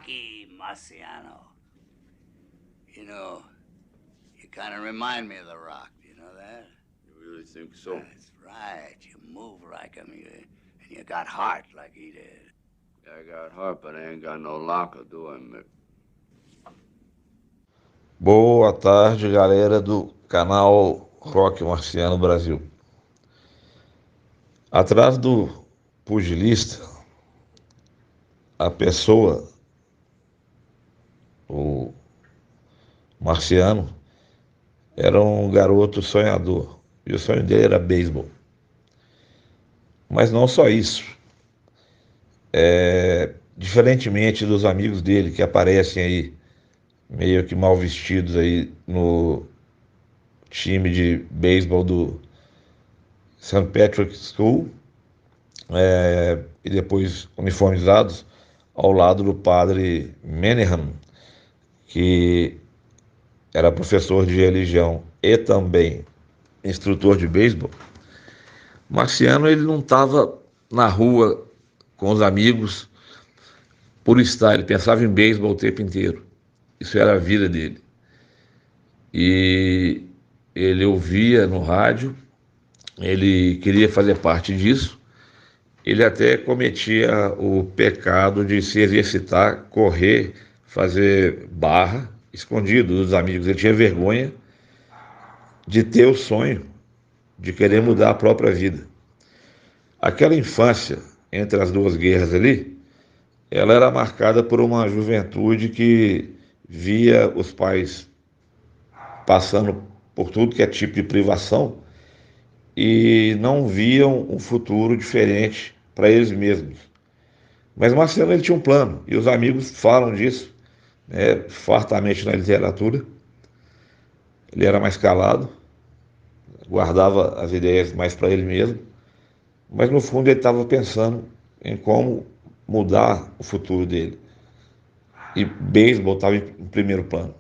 Rocky Marciano. You know, you kind of remind me of The Rock. Do you know that? You really think so? That's right. You move like him, and you got heart like he did. I got heart, but I ain't got no locker, do I, Mick? Boa tarde, galera do canal Rock Marciano Brasil. Atrás do pugilista, a pessoa, o Marciano, era um garoto sonhador. E o sonho dele era beisebol. Mas não só isso. Diferentemente dos amigos dele que aparecem aí, meio que mal vestidos aí no time de beisebol do St. Patrick's School, e depois uniformizados ao lado do padre Menahem, que era professor de religião e também instrutor de beisebol. Marciano, ele não estava na rua com os amigos por estar, ele pensava em beisebol o tempo inteiro. Isso era a vida dele. E ele ouvia no rádio, ele queria fazer parte disso. Ele até cometia o pecado de se exercitar, correr, fazer barra, escondido dos amigos. Ele tinha vergonha de ter o sonho de querer mudar a própria vida. Aquela infância entre as duas guerras ali, ela era marcada por uma juventude que via os pais passando por tudo que é tipo de privação e não viam um futuro diferente para eles mesmos. Mas Marciano, ele tinha um plano, e os amigos falam disso, né, fartamente na literatura. Ele era mais calado, guardava as ideias mais para ele mesmo, mas no fundo ele estava pensando em como mudar o futuro dele. E beisebol estava em primeiro plano.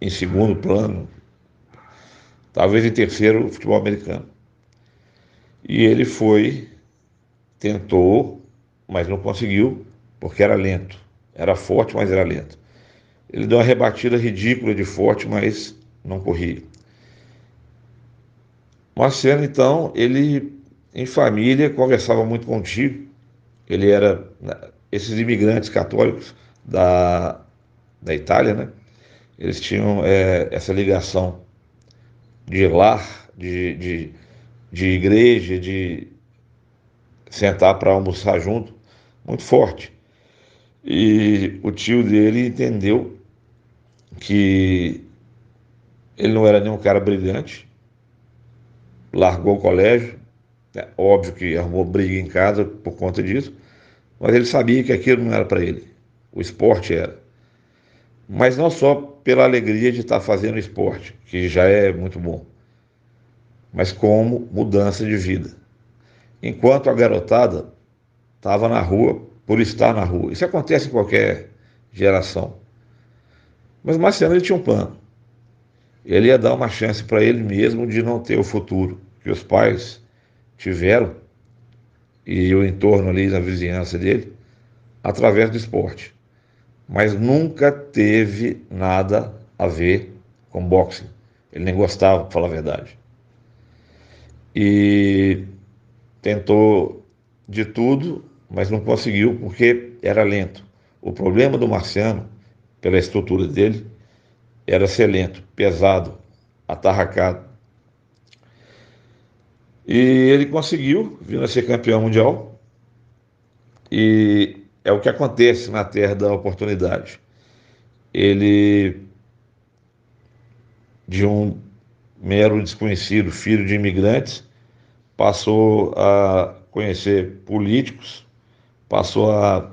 Em segundo plano, talvez em terceiro, o futebol americano. E ele tentou, mas não conseguiu, porque era lento. Era forte, mas era lento. Ele deu uma rebatida ridícula de forte, mas não corria. Marciano, então, ele, em família, conversava muito com o tio. Ele era, esses imigrantes católicos da Itália, né? Eles tinham essa ligação de lar, de igreja, de sentar para almoçar junto, muito forte. E o tio dele entendeu que ele não era nenhum cara brilhante, largou o colégio, óbvio que arrumou briga em casa por conta disso, mas ele sabia que aquilo não era para ele, o esporte era. Mas não só pela alegria de estar fazendo esporte, que já é muito bom, mas como mudança de vida. Enquanto a garotada estava na rua por estar na rua. Isso acontece em qualquer geração. Mas Marciano, ele tinha um plano. Ele ia dar uma chance para ele mesmo de não ter o futuro que os pais tiveram e o entorno ali na vizinhança dele, através do esporte. Mas nunca teve nada a ver com boxe. Ele nem gostava, para falar a verdade. E tentou de tudo, mas não conseguiu porque era lento. O problema do Marciano, pela estrutura dele, era ser lento, pesado, atarracado. E ele conseguiu vir a ser campeão mundial. E é o que acontece na terra da oportunidade. Ele, de um mero desconhecido, filho de imigrantes, passou a conhecer políticos, passou a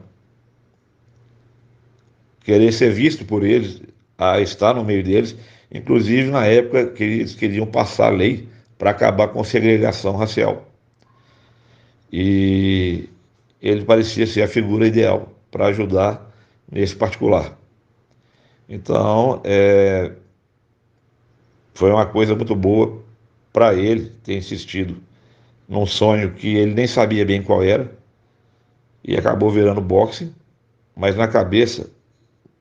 querer ser visto por eles, a estar no meio deles, inclusive na época que eles queriam passar a lei para acabar com a segregação racial. E ele parecia ser a figura ideal para ajudar nesse particular. Então, foi uma coisa muito boa para ele ter insistido num sonho que ele nem sabia bem qual era, e acabou virando boxing. mas na cabeça,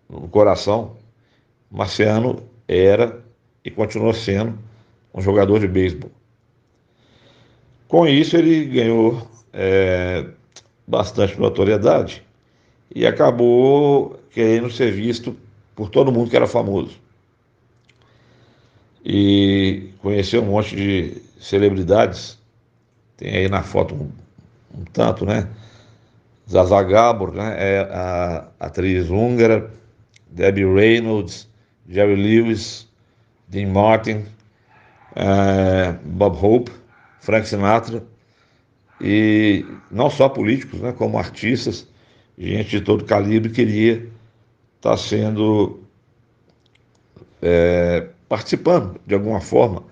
no coração, Marciano era e continuou sendo um jogador de beisebol. Com isso, ele ganhou bastante notoriedade e acabou querendo ser visto por todo mundo que era famoso. E conheceu um monte de celebridades, tem aí na foto um tanto, né? Zsa Gabor, né? É a atriz húngara, Debbie Reynolds, Jerry Lewis, Dean Martin, Bob Hope, Frank Sinatra, e não só políticos, né, como artistas, gente de todo calibre queria estar sendo, participando de alguma forma,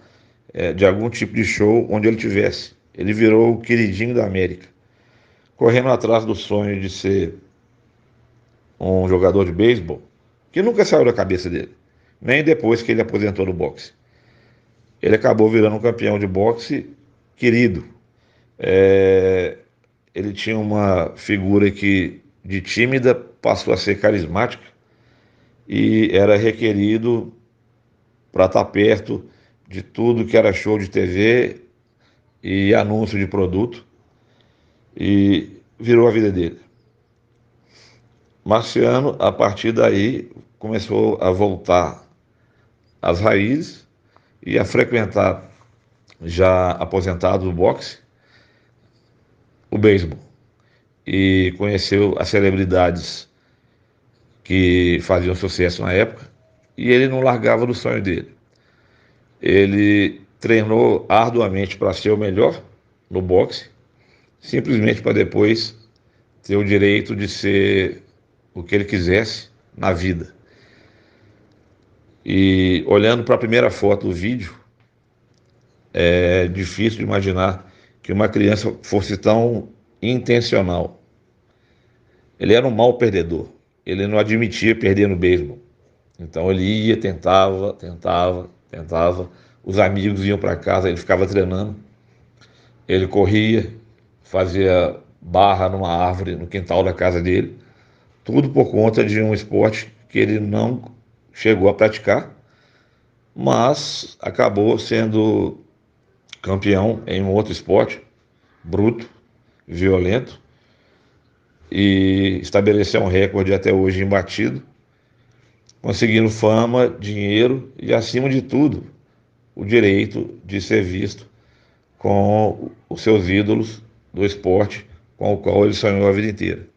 de algum tipo de show onde ele tivesse. Ele virou o queridinho da América, correndo atrás do sonho de ser um jogador de beisebol, que nunca saiu da cabeça dele, nem depois que ele aposentou no boxe. Ele acabou virando um campeão de boxe querido. Ele tinha uma figura que de tímida passou a ser carismática e era requerido para estar perto de tudo que era show de TV e anúncio de produto, e virou a vida dele. Marciano, a partir daí, começou a voltar às raízes e a frequentar, já aposentado do boxe, o beisebol. E conheceu as celebridades que faziam sucesso na época, e ele não largava do sonho dele. Ele treinou arduamente para ser o melhor no boxe, simplesmente para depois ter o direito de ser o que ele quisesse na vida. E olhando para a primeira foto do vídeo, é difícil de imaginar que uma criança fosse tão intencional. Ele era um mau perdedor, ele não admitia perder no beisebol. Então ele ia, tentava. Os amigos iam para casa, ele ficava treinando. Ele corria, fazia barra numa árvore no quintal da casa dele. Tudo por conta de um esporte que ele não chegou a praticar, mas acabou sendo campeão em um outro esporte, bruto, violento, e estabeleceu um recorde até hoje imbatido, conseguindo fama, dinheiro e, acima de tudo, o direito de ser visto com os seus ídolos do esporte com o qual ele sonhou a vida inteira.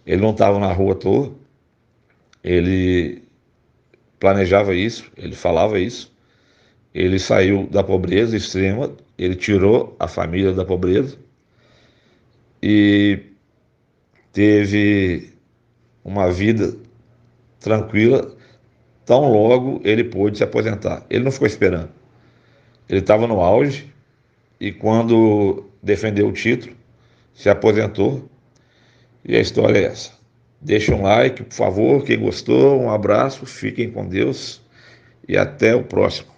Ele não estava na rua à toa, ele planejava isso, ele falava isso, ele saiu da pobreza extrema, ele tirou a família da pobreza e teve uma vida tranquila tão logo ele pôde se aposentar. Ele não ficou esperando. Ele estava no auge e quando defendeu o título, se aposentou, e a história é essa. Deixa um like, por favor, quem gostou, um abraço, fiquem com Deus e até o próximo.